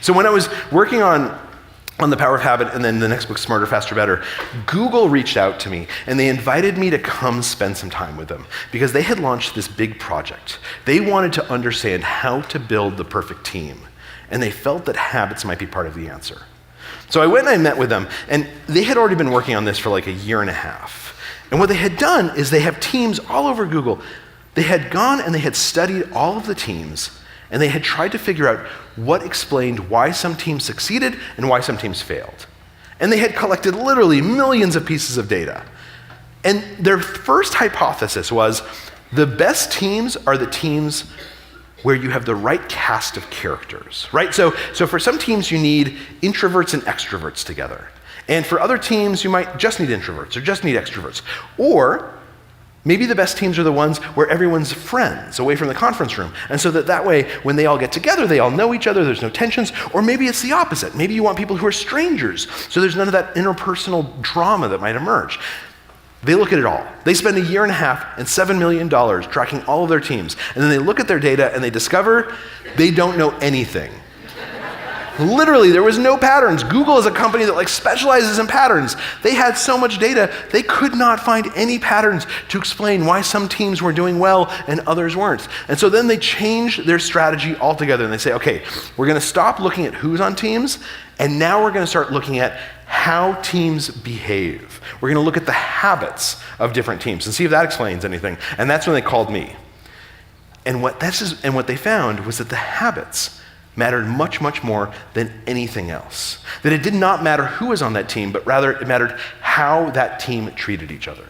So when I was working on The Power of Habit and then the next book, Smarter, Faster, Better, Google reached out to me and they invited me to come spend some time with them because they had launched this big project. They wanted to understand how to build the perfect team, and they felt that habits might be part of the answer. So I went and I met with them, and they had already been working on this for like a year and a half. And what they had done is they have teams all over Google. They had gone and they had studied all of the teams, and they had tried to figure out what explained why some teams succeeded and why some teams failed. And they had collected literally millions of pieces of data. And their first hypothesis was the best teams are the teams where you have the right cast of characters, right? So for some teams, you need introverts and extroverts together. And for other teams, you might just need introverts or just need extroverts. Or maybe the best teams are the ones where everyone's friends away from the conference room. And so that way, when they all get together, they all know each other, there's no tensions. Or maybe it's the opposite. Maybe you want people who are strangers, so there's none of that interpersonal drama that might emerge. They look at it all. They spend a year and a half and $7 million tracking all of their teams. And then they look at their data and they discover they don't know anything. Literally, there was no patterns. Google is a company that specializes in patterns. They had so much data, they could not find any patterns to explain why some teams were doing well and others weren't. And so then they changed their strategy altogether and they say, okay, we're gonna stop looking at who's on teams, and now we're gonna start looking at how teams behave. We're gonna look at the habits of different teams and see if that explains anything. And that's when they called me. And what they found was that the habits mattered much, much more than anything else. That it did not matter who was on that team, but rather it mattered how that team treated each other.